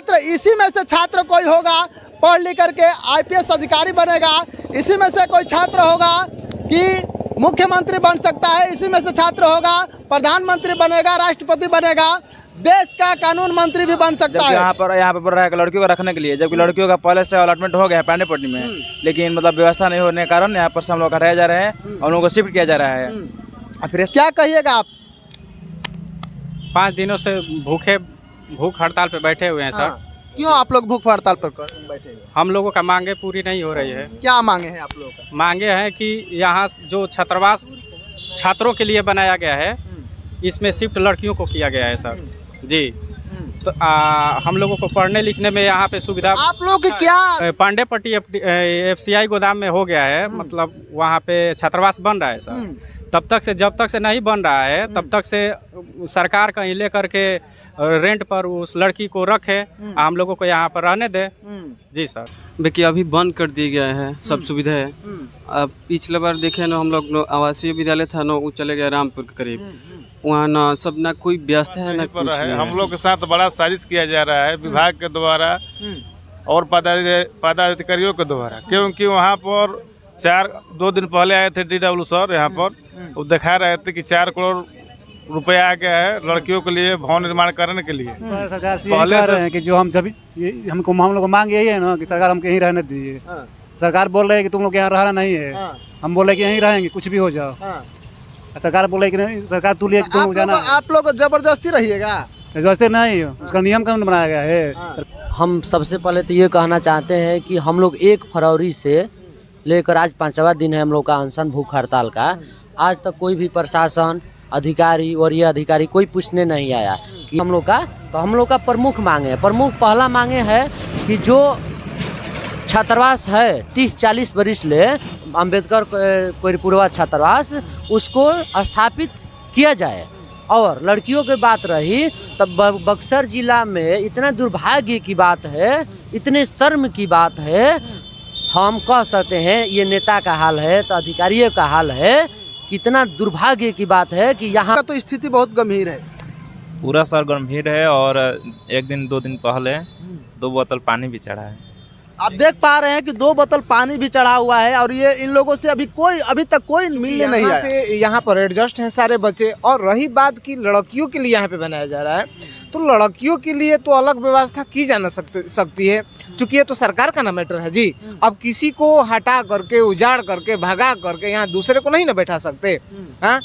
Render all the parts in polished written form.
छात्र, इसी में से छात्र कोई होगा पढ़ लिख करके IPS अधिकारी बनेगा, इसी में से कोई छात्र होगा कि मुख्यमंत्री बन सकता है, इसी में से छात्र होगा प्रधानमंत्री बनेगा, राष्ट्रपति बनेगा, देश का कानून मंत्री भी बन सकता है। यहाँ पर पढ़ रहा है लड़कियों को रखने के लिए, जबकि लड़कियों का पहले से अलॉटमेंट हो गया है पांडेपट्टी में, लेकिन मतलब व्यवस्था नहीं होने के कारण यहाँ पर सब लोग हटाए जा रहे हैं और उनको शिफ्ट किया जा रहा है। फिर क्या कहिएगा आप? 5 दिनों से भूख हड़ताल पे बैठे हुए हैं सर। क्यों आप लोग भूख हड़ताल पर बैठे हुए? हम लोगों का मांगे पूरी नहीं हो रही है। क्या मांगे हैं आप लोगों का? मांगे हैं कि यहाँ जो छात्रावास छात्रों के लिए बनाया गया है, इसमें शिफ्ट लड़कियों को किया गया है सर जी। तो हम लोगों को पढ़ने लिखने में यहाँ पे सुविधा आप लोग क्या पांडेपट्टी FCI गोदाम में हो गया है, मतलब वहाँ पे छात्रावास बन रहा है सर। जब तक से नहीं बन रहा है तब तक से सरकार कहीं ले करके रेंट पर उस लड़की को रखे, हम लोगों को यहाँ पर रहने दे जी सर। देखिए अभी बंद कर दिया गया है सब सुविधाएं। अब पिछले बार देखे ना हम लोग आवासीय विद्यालय था ना, वो चले गए रामपुर के करीब, वहाँ ना सब ना कोई व्यवस्था है ना कुछ है। हम लोग के साथ बड़ा साजिश किया जा रहा है विभाग के द्वारा और पदाधिकारियों के द्वारा, क्योंकि वहाँ पर 2 दिन पहले आए थे DW सर यहाँ पर, वो दिखा रहे थे कि 4 करोड़ रुपया आ गया है लड़कियों के लिए भवन निर्माण करने के लिए। सरकार से यही कह रहे हैं कि जो हम लोग को मांग यही है ना कि सरकार हमको यहीं रहने दीजिए। सरकार बोल रहे है कि तुम लोग यहाँ रहना नहीं है, हम बोले कि यहीं रहेंगे कुछ भी हो जाओ। सरकार बोले कि नहीं, सरकार तू लिए तुम जाना। आप लोग जबरदस्ती रहिएगा? जबरदस्ती नहीं, उसका नियम कानून बनाया गया है। हम सबसे पहले तो ये कहना चाहते हैं कि हम लोग 1 फरवरी से लेकर आज 5वां दिन है हम लोग का अनशन भूख हड़ताल का। आज तक कोई भी प्रशासन अधिकारी और ये अधिकारी कोई पूछने नहीं आया कि हम लोग का प्रमुख मांगे है। पहला मांगे है कि जो छात्रावास है 30-40 वर्ष ले अम्बेडकर कोइरपुरवा छात्रावास, उसको स्थापित किया जाए। और लड़कियों की बात रही तब बक्सर जिला में इतना दुर्भाग्य की बात है, इतने शर्म की बात है, हम कह सकते हैं ये नेता का हाल है तो अधिकारियों का हाल है। कितना दुर्भाग्य की बात है कि यहाँ का तो स्थिति बहुत गंभीर है। पूरा सर गंभीर है और 1-2 दिन पहले 2 बोतल पानी भी चढ़ा है। आप देख पा रहे हैं कि 2 बोतल पानी भी चढ़ा हुआ है और ये इन लोगों से अभी तक कोई मिलने नहीं आया। से यहाँ पर एडजस्ट हैं सारे बच्चे। और रही बात कि लड़कियों के लिए यहाँ पे बनाया जा रहा है, तो लड़कियों के लिए तो अलग व्यवस्था की जा सकती है, क्योंकि ये तो सरकार का ना मैटर है जी। अब किसी को हटा करके, उजाड़ करके, भगा करके यहाँ दूसरे को नहीं ना बैठा सकते। हाँ,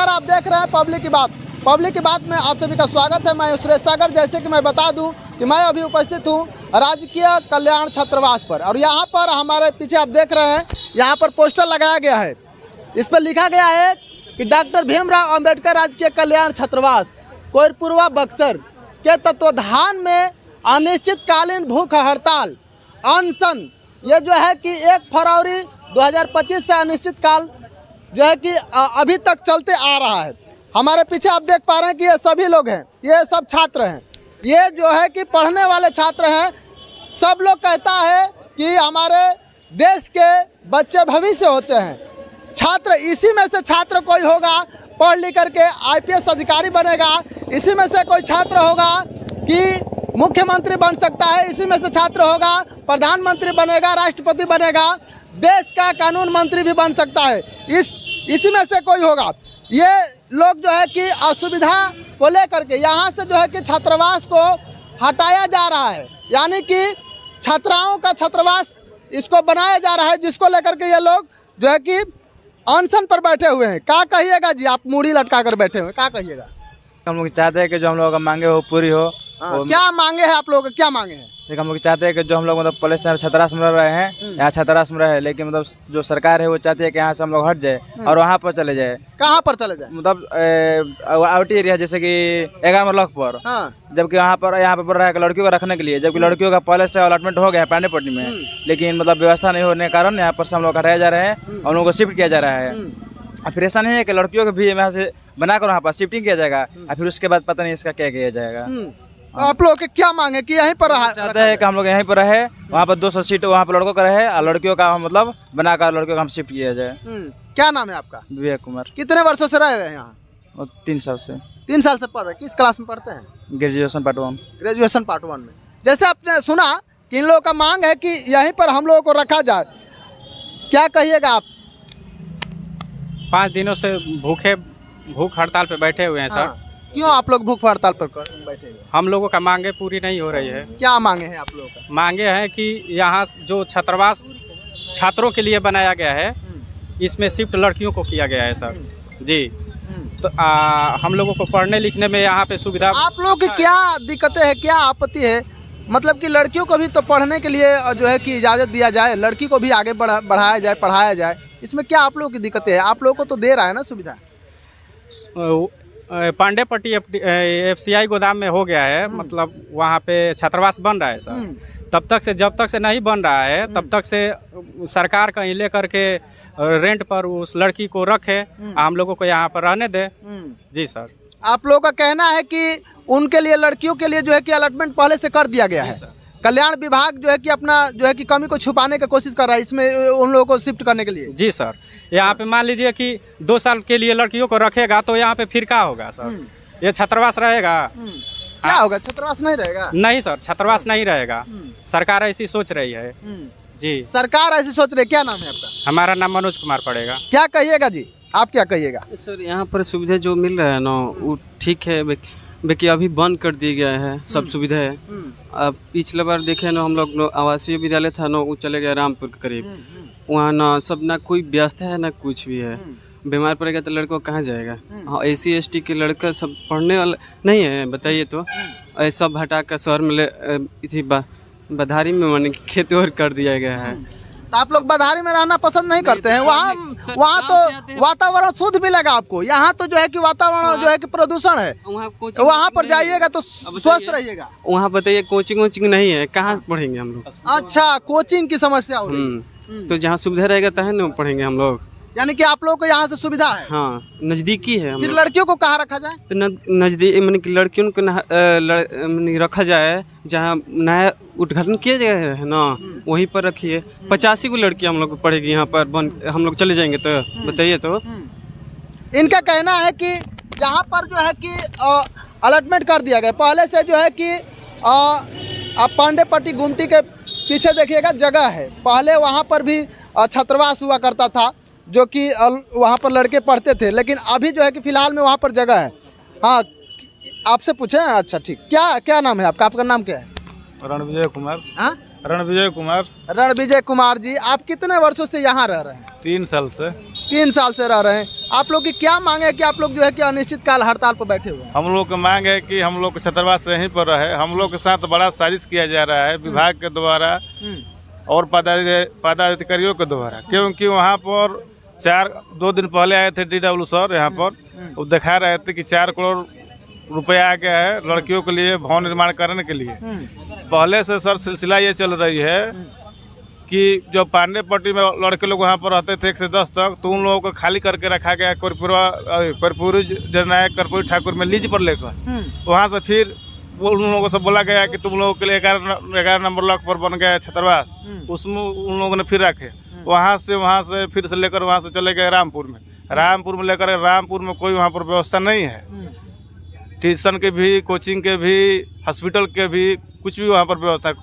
आप देख रहे हैं पब्लिक की बात में आप सभी का स्वागत है। मैं सुरेश सागर। जैसे कि मैं बता दूं कि मैं अभी उपस्थित हूं राजकीय कल्याण छात्रावास पर, और यहां पर हमारे पीछे आप देख रहे हैं यहां पर पोस्टर लगाया गया है। इस पर लिखा गया है कि डॉक्टर भीमराव अंबेडकर राजकीय कल्याण छात्रावास कोइरपुरवा बक्सर के तत्वाधान में अनिश्चितकालीन भूख हड़ताल अनशन, ये जो है कि 1 फरवरी 2025 से अनिश्चितकाल जो है कि अभी तक चलते आ रहा है। हमारे पीछे आप देख पा रहे हैं कि ये सभी लोग हैं, ये सब छात्र हैं, ये जो है कि पढ़ने वाले छात्र हैं। सब लोग कहता है कि हमारे देश के बच्चे भविष्य होते हैं। छात्र, इसी में से छात्र कोई होगा पढ़ लिख करके IPS अधिकारी बनेगा, इसी में से कोई छात्र होगा कि मुख्यमंत्री बन सकता है, इसी में से छात्र होगा प्रधानमंत्री बनेगा, राष्ट्रपति बनेगा, देश का कानून मंत्री भी बन सकता है, इसी में से कोई होगा। ये लोग जो है कि असुविधा को लेकर के यहाँ से जो है कि छात्रावास को हटाया जा रहा है, यानी कि छात्राओं का छात्रावास इसको बनाया जा रहा है, जिसको लेकर के ये लोग जो है कि अनशन पर बैठे हुए हैं। क्या कहिएगा जी, आप मूड़ी लटका कर बैठे हुए, क्या कहिएगा? हम लोग चाहते हैं कि जो हम लोगों का मांगे हो पूरी हो। क्या मांगे हैं आप लोगों के, क्या मांगे हैं? देखिए हम लोग चाहते हैं कि जो हम लोग मतलब पहले से छात्रावास में रह रहे हैं, यहाँ छात्रावास में रहे, लेकिन मतलब जो सरकार है वो चाहती है कि यहाँ से हम लोग हट जाए और वहाँ पर चले जाए। कहाँ पर चले जाए? मतलब आउट एरिया, जैसे कि 11 लॉक पर। जबकि यहाँ पर पढ़ रहा है लड़कियों को रखने के लिए, जबकि लड़कियों का पहले से अलॉटमेंट हो गया है पांडेपट्टी में, लेकिन मतलब व्यवस्था नहीं होने के कारण यहाँ पर हम लोग हटाए जा रहे हैं और उनको शिफ्ट किया जा रहा है। फिर ऐसा नहीं है कि लड़कियों को भी यहाँ से बनाकर वहाँ पर शिफ्टिंग किया जाएगा और फिर उसके बाद पता नहीं इसका क्या किया जाएगा। आप लोग के क्या मांगे कि यहीं पर चाहते हैं कि हम लोग यहीं पर रहे, वहाँ पर 200 सीट वहाँ पर लड़कों का रहे और लड़कियों का मतलब बनाकर लड़कियों का हम शिफ्ट किया जाए। क्या नाम है आपका? विवेक कुमार। कितने वर्षों से रह रहे हैं यहाँ? 3 साल से। 3 साल से पढ़ रहे हैं। किस क्लास में पढ़ते हैं? Graduation part 1। ग्रेजुएशन पार्ट 1 में। जैसे आपने सुना कि इन लोगों का मांग है कि यहीं पर हम लोगों को रखा जाए, क्या कहिएगा आप? 5 दिनों से भूख हड़ताल पे बैठे हुए हैं सर। क्यों आप लोग भूख हड़ताल पर बैठे हुए? हम लोगों का मांगे पूरी नहीं हो रही है। क्या मांगे हैं आप लोगों का? मांगे हैं कि यहाँ जो छात्रावास छात्रों के लिए बनाया गया है, इसमें शिफ्ट लड़कियों को किया गया है सर जी। तो हम लोगों को पढ़ने लिखने में यहाँ पे सुविधा। आप लोग की क्या दिक्कतें हैं, क्या आपत्ति है? मतलब कि लड़कियों को भी तो पढ़ने के लिए जो है कि इजाज़त दिया जाए, लड़की को भी आगे बढ़ाया जाए, पढ़ाया जाए, इसमें क्या आप लोगों की दिक्कतें हैं? आप लोगों को तो दे रहा है ना सुविधा। पांडेपट्टी FCI गोदाम में हो गया है, मतलब वहाँ पे छात्रावास बन रहा है सर। तब तक से जब तक से नहीं बन रहा है तब तक से सरकार कहीं ले करके रेंट पर उस लड़की को रखे, हम लोगों को यहाँ पर रहने दे। जी सर। आप लोगों का कहना है कि उनके लिए, लड़कियों के लिए जो है कि अलॉटमेंट पहले से कर दिया गया है। कल्याण विभाग जो है कि अपना जो है कि कमी को छुपाने की कोशिश कर रहा है इसमें उन लोगों को शिफ्ट करने के लिए। जी सर। यहाँ पे मान लीजिए कि 2 साल के लिए लड़कियों को रखेगा तो यहाँ पे फिर क्या होगा सर? ये छात्रावास रहेगा? क्या होगा? छात्रावास नहीं रहेगा? नहीं सर, छात्रावास नहीं रहेगा। सरकार ऐसी सोच रही है जी। सरकार ऐसी सोच रही है। क्या नाम है आपका? हमारा नाम मनोज कुमार पड़ेगा। क्या कहिएगा जी, आप क्या कहिएगा? सर यहाँ पर सुविधा जो मिल रहा है ना वो ठीक है, बाकी अभी बंद कर दिया गया है सब सुविधा है। अब पिछले बार देखे ना हम लोग आवासीय विद्यालय था ना, वो चले गए रामपुर के करीब। वहाँ ना सब ना कोई व्यवस्था है ना कुछ भी है। बीमार पड़ेगा तो लड़कों कहाँ जाएगा? हाँ SC ST के लड़का सब पढ़ने वाला नहीं है, बताइए तो। ऐसा हटा कर शहर में बधारी में मैंने खेत और कर दिया गया है। तो आप लोग बधारी में रहना पसंद नहीं करते हैं? वहाँ तो वातावरण शुद्ध मिलेगा आपको। यहाँ तो जो है कि वातावरण जो है कि प्रदूषण है। वहाँ पर जाइएगा तो स्वस्थ रहिएगा। वहाँ बताइए कोचिंग नहीं है, कहाँ पढ़ेंगे हम लोग? अच्छा, कोचिंग की समस्या हो रही है। तो जहाँ सुविधा रहेगा तहाँ ना पढ़ेंगे हम लोग। यानी कि आप लोगों को यहाँ से सुविधा है? हाँ, नज़दीकी है। फिर लड़कियों को कहाँ रखा जाए? तो नज़दीक मैंने कि लड़कियों को रखा जाए जहाँ नया उद्घाटन किया गया है ना, वहीं पर रखिए। 85 को लड़की हम लोग पढ़ेगी यहाँ पर। हम लोग चले जाएंगे तो बताइए तो। इनका कहना है कि यहाँ पर जो है कि अलॉटमेंट कर दिया गया पहले से, जो है कि आप पांडेपट्टी गुमटी के पीछे देखिएगा जगह है। पहले वहाँ पर भी छात्रावास हुआ करता था जो कि वहाँ पर लड़के पढ़ते थे, लेकिन अभी जो है कि फिलहाल में वहाँ पर जगह है। हाँ, आपसे पूछे? अच्छा ठीक। क्या नाम है आपका? आपका नाम क्या है? रणविजय कुमार। हाँ, रणविजय कुमार। रणविजय कुमार जी, आप कितने वर्षों से यहाँ रह रहे हैं? 3 साल से। 3 साल से रह रहे हैं। आप लोग की क्या मांग है कि आप लोग जो है कि अनिश्चितकाल हड़ताल पर बैठे हुए हैं? हम लोग की मांग है कि हम लोग छात्रावास यहीं पर रहे। हम लोग के साथ बड़ा साजिश किया जा रहा है विभाग के द्वारा और पदाधिकारियों के द्वारा, क्योंकि वहाँ पर 2 दिन पहले आए थे DW सर यहाँ पर। वो दिखा रहे थे कि 4 करोड़ रुपया आ गया है लड़कियों के लिए भवन निर्माण करने के लिए। पहले से सर सिलसिला ये चल रही है कि जो पांडेपट्टी में लड़के लोग वहाँ पर रहते थे 1 से 10 तक, तो उन लोगों को खाली करके रखा गया कर्पूरी जननायक कर्पूरी ठाकुर में लीज पर लेकर। वहाँ से फिर उन लोगों से बोला गया कि तुम लोगों के लिए 11 नंबर ब्लॉक पर बन गया छात्रावास, उसमें उन लोगों ने फिर रखे। वहाँ से फिर से लेकर वहाँ से चले गए रामपुर में लेकर रामपुर में कोई वहाँ पर व्यवस्था नहीं है। ट्यूशन के भी, कोचिंग के भी, हॉस्पिटल के भी, कुछ भी वहाँ पर व्यवस्था।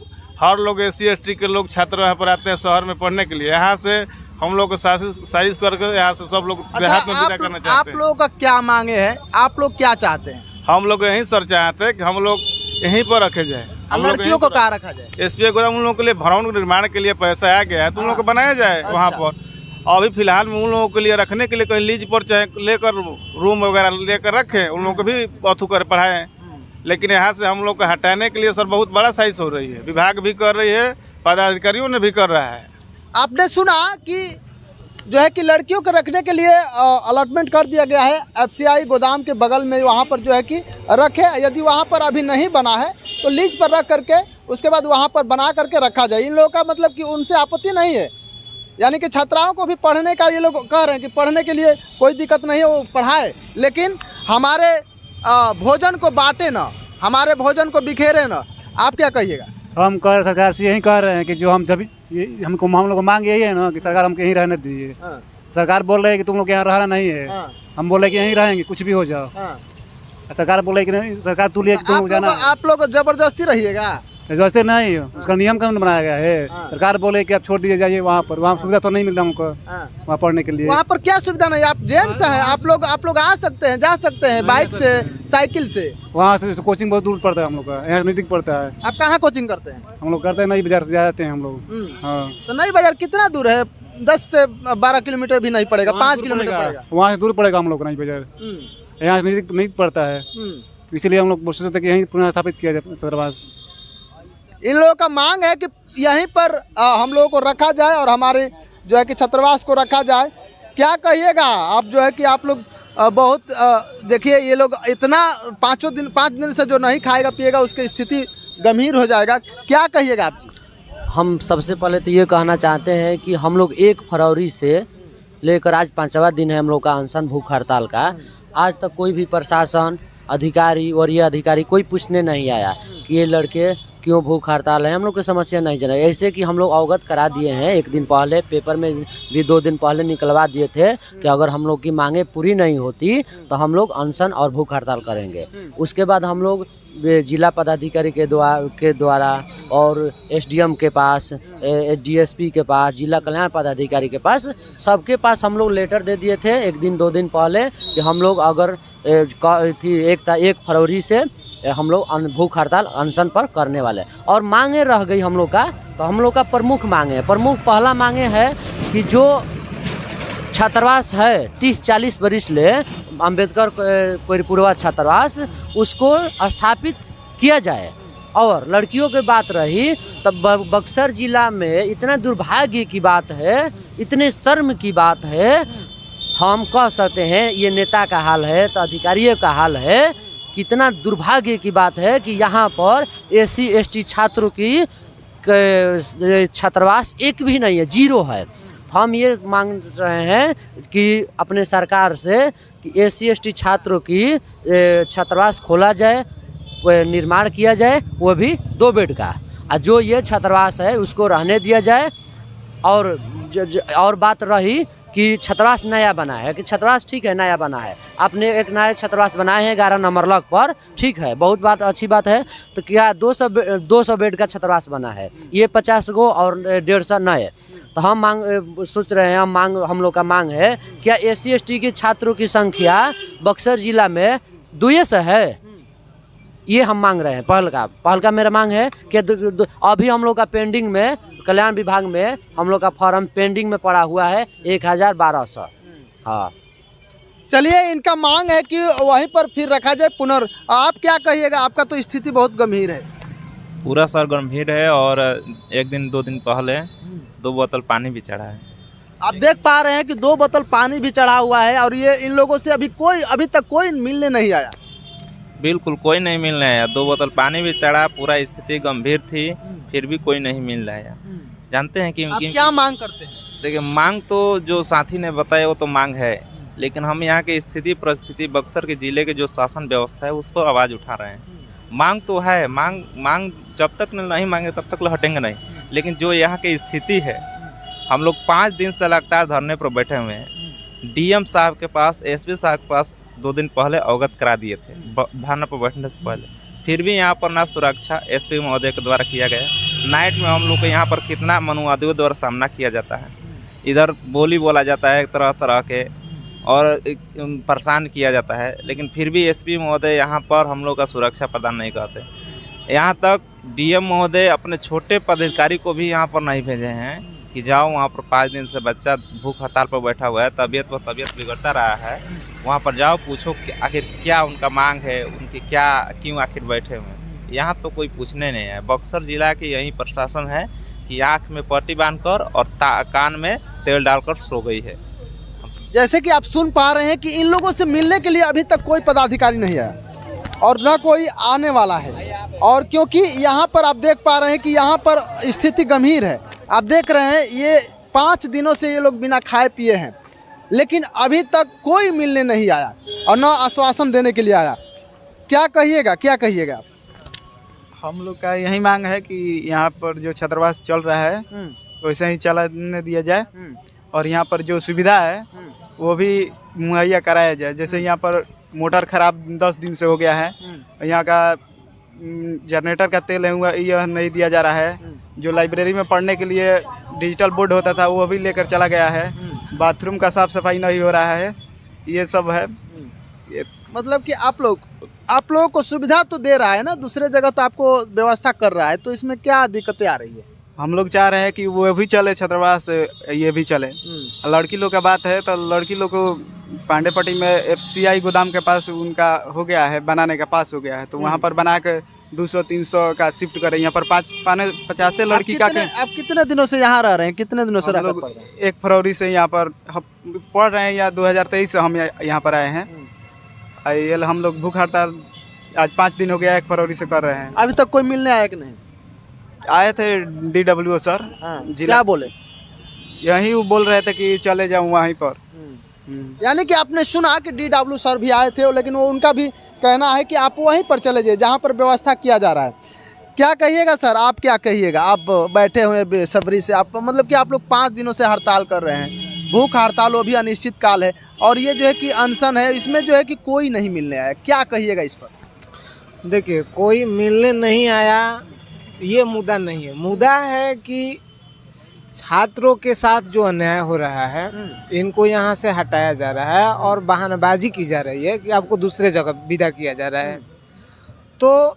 हर लोग SC ST के लोग छात्र यहाँ पर आते हैं शहर में पढ़ने के लिए। यहाँ से हम लोग को साजिश करके यहाँ से सब लोग देहात में विदा करना चाहते हैं। आप लोगों का क्या मांगे है? आप लोग क्या चाहते हैं? हम लोग यहीं सर चाहते हैं कि हम लोग यहीं पर रखे जाए। लड़कियों को कहाँ रखा जाए? SPI गोदाम उन लोगों के लिए भवन निर्माण के लिए पैसा आ गया है, तो उन लोगों को बनाया जाए वहाँ पर। अभी फिलहाल में उन लोगों के लिए रखने के लिए कहीं लीज पर चाहे लेकर रूम वगैरह लेकर रखें, उन लोगों को भी अथू कर पढ़ाएं। लेकिन यहाँ से हम लोग को हटाने के लिए सर बहुत बड़ा साजिश हो रही है। विभाग भी कर रही है, पदाधिकारियों ने भी कर रहा है। आपने सुना कि जो है कि लड़कियों को रखने के लिए अलॉटमेंट कर दिया गया है FCI गोदाम के बगल में, वहाँ पर जो है कि रखे। यदि वहाँ पर अभी नहीं बना है तो लीज पर रख करके उसके बाद वहाँ पर बना करके रखा जाए। इन लोगों का मतलब कि उनसे आपत्ति नहीं है, यानी कि छात्राओं को भी पढ़ने का ये लोग कह रहे हैं कि पढ़ने के लिए कोई दिक्कत नहीं है, वो पढ़ाए, लेकिन हमारे भोजन को बांटे ना, हमारे भोजन को बिखेरे ना, आप क्या कहिएगा? हम कह सरकार से यही कह रहे हैं कि जो हम जब हम लोग को मांग यही है ना कि सरकार हमको यहीं रहने दीजिए। सरकार बोल रही है कि तुम लोग यहाँ रहना नहीं है, हम बोले कि यहीं रहेंगे, कुछ भी हो जाओ। सरकार बोले कि नहीं, सरकार तू लिए तुम लोग जाना। आप लोग जबरदस्ती रहिएगा? जबरदस्ती नहीं, उसका नियम कानून बनाया गया है। सरकार बोले कि आप छोड़ दीजिए, जाइए वहाँ पर, वहाँ सुविधा तो नहीं मिल रहा हमको वहाँ पढ़ने के लिए। वहाँ पर क्या सुविधा नहीं? आप जेंट्स हैं, आप लोग आ सकते हैं, जा सकते हैं बाइक से, साइकिल से। वहाँ से कोचिंग बहुत दूर पड़ता है हम लोग का, यहाँ नजदीक पड़ता है। आप कहाँ कोचिंग करते हैं? हम लोग करते हैं नई बाजार से जाते हैं हम लोग। हाँ, तो नई बाजार कितना दूर है? 10 से 12 किलोमीटर भी नहीं पड़ेगा, 5 किलोमीटर पड़ेगा। वहाँ से दूर पड़ेगा हम लोग को नई बाजार, यहाँ से नजदीक पड़ता है। इसीलिए हम लोग सोचते कि यहीं पुनः स्थापित किया जाए छात्रावास। इन लोगों का मांग है कि यहीं पर हम लोगों को रखा जाए और हमारे जो है कि छात्रावास को रखा जाए। क्या कहिएगा आप? जो है कि आप लोग बहुत देखिए, ये लोग इतना 5 दिन से जो नहीं खाएगा पिएगा उसकी स्थिति गंभीर हो जाएगा। क्या कहिएगा आप? हम सबसे पहले तो ये कहना चाहते हैं कि हम लोग 1 फरवरी से लेकर आज 5वां दिन है हम लोग का अनशन भूख हड़ताल का। आज तक कोई भी प्रशासन अधिकारी, वरीय अधिकारी कोई पूछने नहीं आया कि ये लड़के क्यों भूख हड़ताल है, हम लोग की समस्या नहीं जाना। ऐसे कि हम लोग अवगत करा दिए हैं, 1 दिन पहले पेपर में भी 2 दिन पहले निकलवा दिए थे कि अगर हम लोग की मांगे पूरी नहीं होती तो हम लोग अनशन और भूख हड़ताल करेंगे। उसके बाद हम लोग जिला पदाधिकारी के द्वारा और एसडीएम के पास, डीएसपी के पास, जिला कल्याण पदाधिकारी के पास, सबके पास हम लोग लेटर दे दिए थे 1 दिन 2 दिन पहले कि हम लोग अगर 1 फरवरी से हम लोग भूख हड़ताल अनशन पर करने वाले। और मांगे रह गई हम लोग का, तो हम लोग का प्रमुख मांगे है, पहला मांगे है कि जो छात्रावास है 30-40 वर्ष ले अम्बेडकर कोईरपुरवा छात्रावास, उसको स्थापित किया जाए। और लड़कियों की बात रही तब बक्सर जिला में इतना दुर्भाग्य की बात है, इतने शर्म की बात है, हम कह सकते हैं ये नेता का हाल है तो अधिकारियों का हाल है। कितना दुर्भाग्य की बात है कि यहाँ पर SC ST छात्रों की छात्रावास एक भी नहीं है, 0 है। हम ये मांग रहे हैं कि अपने सरकार से कि SC ST छात्रों की छात्रावास खोला जाए, निर्माण किया जाए, वो भी 2 बेड का। और जो ये छात्रावास है उसको रहने दिया जाए। और बात रही कि छात्रावास नया बना है, कि छात्रावास ठीक है नया बना है, आपने एक नया छात्रावास बनाए हैं 11 नंबर लॉक पर, ठीक है, बहुत बात अच्छी बात है। तो क्या 200 बेड का छात्रावास बना है, ये 50 गो और 150 नए। तो हम सोच रहे हैं, हम लोग का मांग है, क्या SC ST के छात्रों की संख्या बक्सर जिला में 2 से है, ये हम मांग रहे हैं। पहल का मेरा मांग है कि अभी हम लोग का पेंडिंग में, कल्याण विभाग में हम लोग का फॉर्म पेंडिंग में पड़ा हुआ है 1012। हाँ, चलिए, इनका मांग है कि वहीं पर फिर रखा जाए पुनर्। आप क्या कहिएगा? आपका तो स्थिति बहुत गंभीर है। पूरा सर गंभीर है, और 1 दिन 2 दिन पहले 2 बोतल पानी भी चढ़ा है। आप देख पा रहे हैं कि 2 बोतल पानी भी चढ़ा हुआ है, और ये इन लोगों से अभी तक कोई मिलने नहीं आया। बिल्कुल कोई नहीं मिलने आया। 2 बोतल पानी भी चढ़ा, पूरा स्थिति गंभीर थी, फिर भी कोई नहीं मिल रहा है। जानते हैं कि आप क्या मांग करते हैं? देखिए, मांग तो जो साथी ने बताया वो तो मांग है, लेकिन हम यहाँ की स्थिति परिस्थिति, बक्सर के जिले के जो शासन व्यवस्था है उस पर आवाज़ उठा रहे हैं। मांग तो है, मांग जब तक नहीं मांगे तब तक हटेंगे नहीं। लेकिन जो यहाँ की स्थिति है, हम लोग 5 दिन से लगातार धरने पर बैठे हुए हैं। DM साहब के पास, SP साहब के पास 2 दिन पहले अवगत करा दिए थे धरने पर बैठने से पहले, फिर भी यहाँ पर ना सुरक्षा SP महोदय के द्वारा किया गया। नाइट में हम लोग को यहाँ पर कितना मनुवादियों द्वारा सामना किया जाता है, इधर बोली बोला जाता है तरह तरह के, और परेशान किया जाता है, लेकिन फिर भी SP महोदय यहाँ पर हम लोग का सुरक्षा प्रदान नहीं करते। यहाँ तक DM महोदय अपने छोटे पदाधिकारी को भी यहाँ पर नहीं भेजे हैं कि जाओ वहाँ पर 5 दिन से बच्चा भूख हड़ताल पर बैठा हुआ है, तबीयत बिगड़ता रहा है, वहाँ पर जाओ पूछो कि आखिर क्या उनका मांग है, उनकी क्या, क्यों आखिर बैठे हुए हैं। यहाँ तो कोई पूछने नहीं है। बक्सर जिला के यही प्रशासन है कि आँख में पट्टी बांधकर और कान में तेल डालकर सो गई है। जैसे कि आप सुन पा रहे हैं कि इन लोगों से मिलने के लिए अभी तक कोई पदाधिकारी नहीं आया और न कोई आने वाला है। और क्योंकि यहाँ पर आप देख पा रहे हैं कि यहाँ पर स्थिति गंभीर है। आप देख रहे हैं ये 5 दिनों से ये लोग बिना खाए पिए हैं, लेकिन अभी तक कोई मिलने नहीं आया और न आश्वासन देने के लिए आया। क्या कहिएगा? हम लोग का यही मांग है कि यहाँ पर जो छात्रावास चल रहा है वैसे ही चलाने दिया जाए और यहाँ पर जो सुविधा है वो भी मुहैया कराया जाए। जैसे यहाँ पर मोटर खराब 10 दिन से हो गया है, यहाँ का जनरेटर का तेल है यह नहीं दिया जा रहा है। जो लाइब्रेरी में पढ़ने के लिए डिजिटल बोर्ड होता था वो भी लेकर चला गया है। बाथरूम का साफ सफाई नहीं हो रहा है, ये सब है। मतलब कि आप लोगों को सुविधा तो दे रहा है ना, दूसरे जगह तो आपको व्यवस्था कर रहा है, तो इसमें क्या दिक्कतें आ रही है? हम लोग चाह रहे हैं कि वो भी चले छात्रावास, ये भी चले। लड़की लोग का बात है तो लड़की लोग को पांडेपट्टी में FCI गोदाम के पास उनका हो गया है, बनाने का पास हो गया है, तो वहाँ पर बना के 200-300 का शिफ्ट करें। यहाँ पर 50 से लड़की का। आप कितने दिनों से यहाँ रह रहे हैं? कितने दिनों से रह रहे हैं? 1 फरवरी से यहाँ पर पढ़ रहे हैं, या 2023 से हम यहाँ पर आए हैं। ये हम लोग भूख हड़ताल आज 5 दिन हो गया, 1 फरवरी से कर रहे हैं। अभी तक कोई मिलने आया कि नहीं? आए थे DWO सर। क्या बोले? यही वो बोल रहे थे कि चले जाऊँ वहीं पर। यानी कि आपने सुना कि DW सर भी आए थे, लेकिन वो उनका भी कहना है कि आप वहीं पर चले जाइए जहाँ पर व्यवस्था किया जा रहा है। क्या कहिएगा सर, आप क्या कहिएगा? आप बैठे हुए बेसब्री से, आप मतलब कि आप लोग 5 दिनों से हड़ताल कर रहे हैं, भूख हड़ताल, वो भी अनिश्चित काल है, और ये जो है कि अनशन है, इसमें जो है कि कोई नहीं मिलने आया। क्या कहिएगा इस पर? देखिए, कोई मिलने नहीं आया ये मुद्दा नहीं है। मुद्दा है कि छात्रों के साथ जो अन्याय हो रहा है इनको यहाँ से हटाया जा रहा है और बहानाबाजी की जा रही है कि आपको दूसरे जगह विदा किया जा रहा है। तो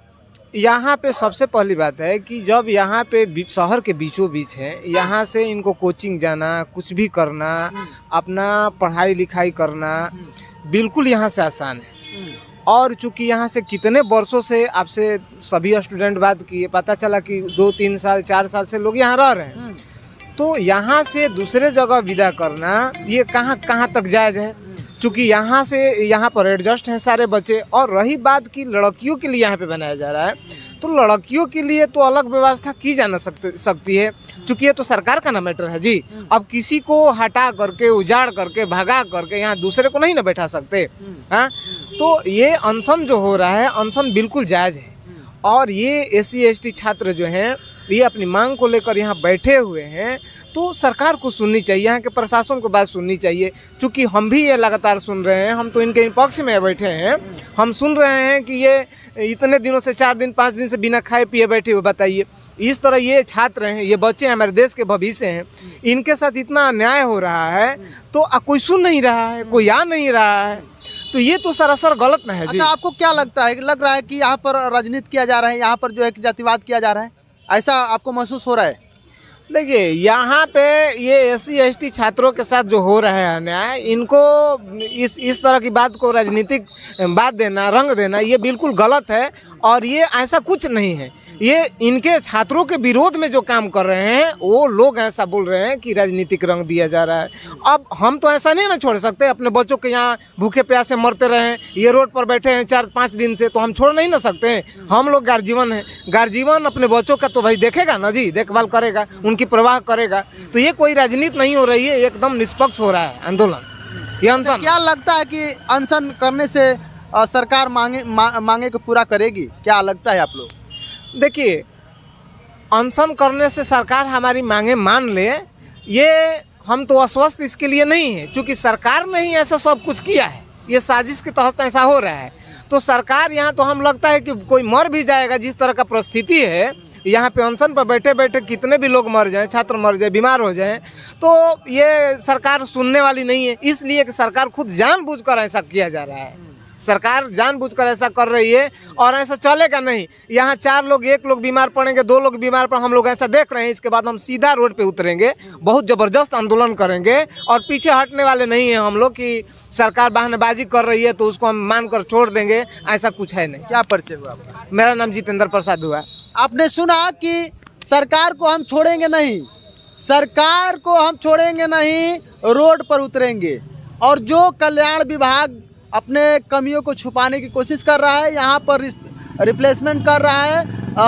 यहाँ पे सबसे पहली बात है कि जब यहाँ पे शहर के बीचों बीच है, यहाँ से इनको कोचिंग जाना, कुछ भी करना, अपना पढ़ाई लिखाई करना बिल्कुल यहाँ से आसान है। और चूंकि यहाँ से कितने वर्षों से आपसे सभी स्टूडेंट बात किए, पता चला कि 2-3 साल 4 साल से लोग यहाँ रह रहे हैं, तो यहाँ से दूसरे जगह विदा करना ये कहाँ तक जायज़ है? चूँकि यहाँ से यहाँ पर एडजस्ट हैं सारे बच्चे। और रही बात कि लड़कियों के लिए यहाँ पे बनाया जा रहा है, तो लड़कियों के लिए तो अलग व्यवस्था की जा ना सकती है, क्योंकि ये तो सरकार का ना मैटर है जी। अब किसी को हटा करके, उजाड़ करके, भगा करके यहाँ दूसरे को नहीं ना बैठा सकते। हाँ, तो ये अनशन जो हो रहा है, अनशन बिल्कुल जायज़ है। और ये SC ST छात्र जो हैं ये अपनी मांग को लेकर यहाँ बैठे हुए हैं, तो सरकार को सुननी चाहिए, यहाँ के प्रशासन को बात सुननी चाहिए। क्योंकि हम भी ये लगातार सुन रहे हैं, हम तो इनके पक्ष में बैठे हैं, हम सुन रहे हैं कि ये इतने दिनों से 4 दिन 5 दिन से बिना खाए पिए बैठे हुए। बताइए, इस तरह ये छात्र हैं, ये बच्चे हमारे देश के भविष्य हैं, इनके साथ इतना अन्याय हो रहा है तो कोई सुन नहीं रहा है, कोई आ नहीं रहा है, तो ये तो सरासर गलत ना है जी। अच्छा, आपको क्या लगता है? लग रहा है कि यहाँ पर राजनीति किया जा रहा है, यहाँ पर जो है कि जातिवाद किया जा रहा है, ऐसा आपको महसूस हो रहा है? देखिए, यहाँ पे ये SC ST छात्रों के साथ जो हो रहा है अन्याय, इनको इस तरह की बात को राजनीतिक बात देना, रंग देना, ये बिल्कुल गलत है। और ये ऐसा कुछ नहीं है, ये इनके छात्रों के विरोध में जो काम कर रहे हैं वो लोग ऐसा बोल रहे हैं कि राजनीतिक रंग दिया जा रहा है। अब हम तो ऐसा नहीं ना छोड़ सकते, अपने बच्चों के यहाँ भूखे प्यासे मरते रहे, ये रोड पर बैठे हैं 4-5 दिन से, तो हम छोड़ नहीं ना सकते हैं। हम लोग गार्जियन हैं, गार्जियन अपने बच्चों का तो भाई देखेगा ना जी, देखभाल करेगा, उनकी परवाह करेगा। तो ये कोई राजनीति नहीं हो रही है, एकदम निष्पक्ष हो रहा है आंदोलन, ये अनशन। क्या लगता है कि अनशन करने से सरकार मांगे को पूरा करेगी? क्या लगता है आप लोग? देखिए, अनशन करने से सरकार हमारी मांगे मान ले, ये हम तो अस्वस्थ इसके लिए नहीं है, क्योंकि सरकार ने ही ऐसा सब कुछ किया है, ये साजिश के तहत ऐसा हो रहा है। तो सरकार यहाँ तो हम लगता है कि कोई मर भी जाएगा, जिस तरह का परिस्थिति है यहाँ पे अनशन पर बैठे बैठे कितने भी लोग मर जाएं, छात्र मर जाए, बीमार हो जाएं, तो ये सरकार सुनने वाली नहीं है। इसलिए कि सरकार खुद जानबूझकर ऐसा किया जा रहा है, सरकार जानबूझकर ऐसा कर रही है, और ऐसा चलेगा नहीं। यहाँ 4 लोग, 1 लोग बीमार पड़ेंगे, 2 लोग बीमार पड़, हम लोग ऐसा देख रहे हैं। इसके बाद हम सीधा रोड पे उतरेंगे, बहुत ज़बरदस्त आंदोलन करेंगे, और पीछे हटने वाले नहीं हैं हम लोग कि सरकार बहानेबाजी कर रही है तो उसको हम मानकर छोड़ देंगे, ऐसा कुछ है नहीं। क्या परिचय हुआ आपका? मेरा नाम जितेंद्र प्रसाद हुआ। आपने सुना कि सरकार को हम छोड़ेंगे नहीं, सरकार को हम छोड़ेंगे नहीं, रोड पर उतरेंगे। और जो कल्याण विभाग अपने कमियों को छुपाने की कोशिश कर रहा है, यहाँ पर रिप्लेसमेंट कर रहा है,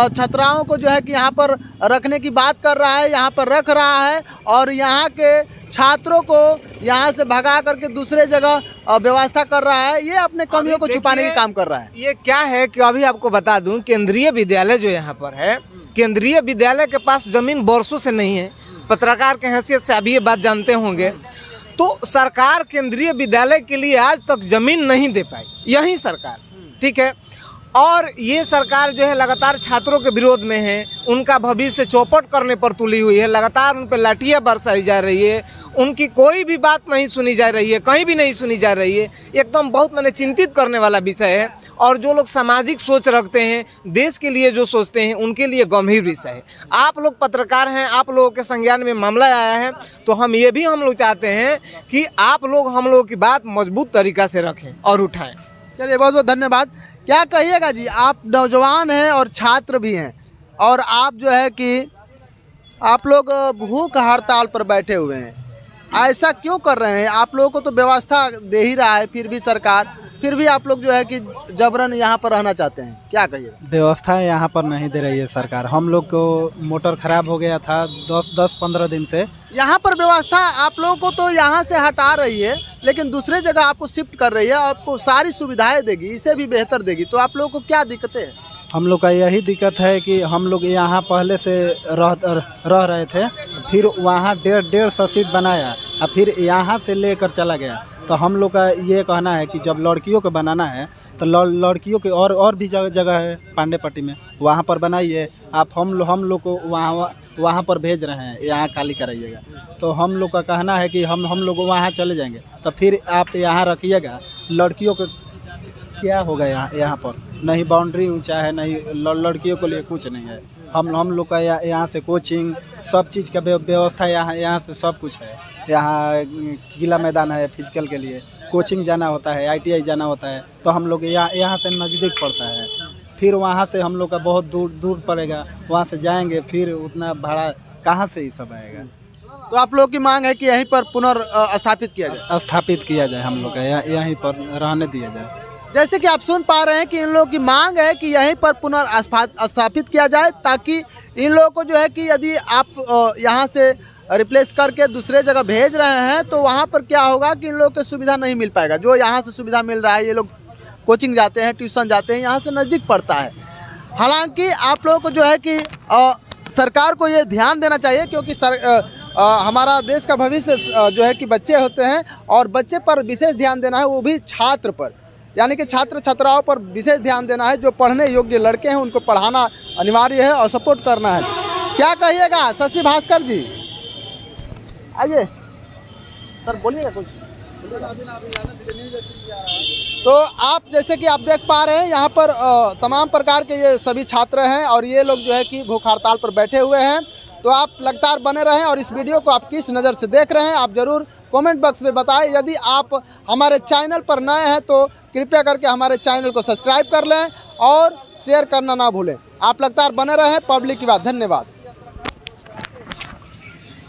छात्राओं को जो है कि यहाँ पर रखने की बात कर रहा है, यहाँ पर रख रहा है, और यहाँ के छात्रों को यहाँ से भगा करके दूसरे जगह व्यवस्था कर रहा है, ये अपने कमियों को छुपाने का काम कर रहा है। ये क्या है कि अभी आपको बता दूं, केंद्रीय विद्यालय जो यहाँ पर है, केंद्रीय विद्यालय के पास जमीन वर्षों से नहीं है। पत्रकार के हैसियत से अभी ये बात जानते होंगे। तो सरकार केंद्रीय विद्यालय के लिए आज तक जमीन नहीं दे पाई, यही सरकार, ठीक है। और ये सरकार जो है लगातार छात्रों के विरोध में है, उनका भविष्य चौपट करने पर तुली हुई है, लगातार उन पर लाठियाँ बरसाई जा रही है, उनकी कोई भी बात नहीं सुनी जा रही है, कहीं भी नहीं सुनी जा रही है। एकदम बहुत मैंने चिंतित करने वाला विषय है। और जो लोग सामाजिक सोच रखते हैं, देश के लिए जो सोचते हैं, उनके लिए गंभीर विषय है। आप लोग पत्रकार हैं, आप लोगों के संज्ञान में मामला आया है, तो हम लोग चाहते हैं कि आप लोग हम लोगों की बात मजबूत तरीक़ा से रखें और उठाएं। चलिए, बहुत बहुत धन्यवाद। क्या कहिएगा जी, आप नौजवान हैं और छात्र भी हैं, और आप जो है कि आप लोग भूख हड़ताल पर बैठे हुए हैं, ऐसा क्यों कर रहे हैं? आप लोगों को तो व्यवस्था दे ही रहा है फिर भी सरकार, फिर भी आप लोग जो है कि जबरन यहाँ पर रहना चाहते हैं, क्या कहिए? व्यवस्था यहाँ पर नहीं दे रही है सरकार। हम लोग को मोटर खराब हो गया था 10-15 दिन से। यहाँ पर व्यवस्था आप लोगों को तो यहाँ से हटा रही है, लेकिन दूसरे जगह आपको शिफ्ट कर रही है, आपको सारी सुविधाएं देगी, इससे भी बेहतर देगी, तो आप लोगों को क्या दिक्कतें हैं? हम लोग का यही दिक्कत है कि हम लोग यहाँ पहले से रह रहे थे, फिर वहाँ 150 सीट बनाया और फिर यहाँ से लेकर चला गया। तो हम लोग का ये कहना है कि जब लड़कियों को बनाना है तो लड़कियों के और भी जगह है पांडेपट्टी में, वहाँ पर बनाइए आप। हम लोग को वहाँ पर भेज रहे हैं, यहाँ खाली कराइएगा। तो हम लोग का कहना है कि हम लोग वहाँ चले जाएंगे, तो फिर आप यहाँ रखिएगा। लड़कियों को क्या होगा यहाँ पर? नहीं बाउंड्री ऊंचा है, नहीं लड़कियों के लिए कुछ नहीं है। हम लोग का यहाँ से कोचिंग सब चीज़ का व्यवस्था यहाँ से सब कुछ है। यहाँ गीला मैदान है फिजिकल के लिए, कोचिंग जाना होता है, ITI जाना होता है, तो हम लोग यहाँ से नज़दीक पड़ता है। फिर वहाँ से हम लोग का बहुत दूर पड़ेगा, वहाँ से जाएंगे, फिर उतना भाड़ा कहाँ से ही सब आएगा। तो आप लोग की मांग है कि यहीं पर पुनर्स्थापित किया जाए? स्थापित किया जाए, हम लोग का यहीं पर रहने दिया जाए। जैसे कि आप सुन पा रहे हैं कि इन लोगों की मांग है कि यहीं पर पुनर्स्थापित किया जाए, ताकि इन लोगों को जो है कि यदि आप यहाँ से रिप्लेस करके दूसरे जगह भेज रहे हैं तो वहाँ पर क्या होगा कि इन लोगों को सुविधा नहीं मिल पाएगा। जो यहाँ से सुविधा मिल रहा है, ये लोग कोचिंग जाते हैं, ट्यूशन जाते हैं, यहाँ से नज़दीक पड़ता है। हालांकि आप लोगों को जो है कि सरकार को ये ध्यान देना चाहिए, क्योंकि हमारा देश का भविष्य जो है कि बच्चे होते हैं, और बच्चे पर विशेष ध्यान देना है, वो भी छात्र पर, यानी कि छात्र छात्राओं पर विशेष ध्यान देना है। जो पढ़ने योग्य लड़के हैं उनको पढ़ाना अनिवार्य है और सपोर्ट करना है। क्या कहिएगा शशि भास्कर जी? आइए सर, बोलिएगा कुछ। तो आप जैसे कि आप देख पा रहे हैं यहाँ पर तमाम प्रकार के ये सभी छात्र हैं, और ये लोग जो है कि भूख हड़ताल पर बैठे हुए हैं। तो आप लगातार बने रहें, और इस वीडियो को आप किस नज़र से देख रहे हैं आप ज़रूर कमेंट बॉक्स में बताएं। यदि आप हमारे चैनल पर नए हैं तो कृपया करके हमारे चैनल को सब्सक्राइब कर लें और शेयर करना ना भूलें। आप लगातार बने रहें। पब्लिक की बात। धन्यवाद।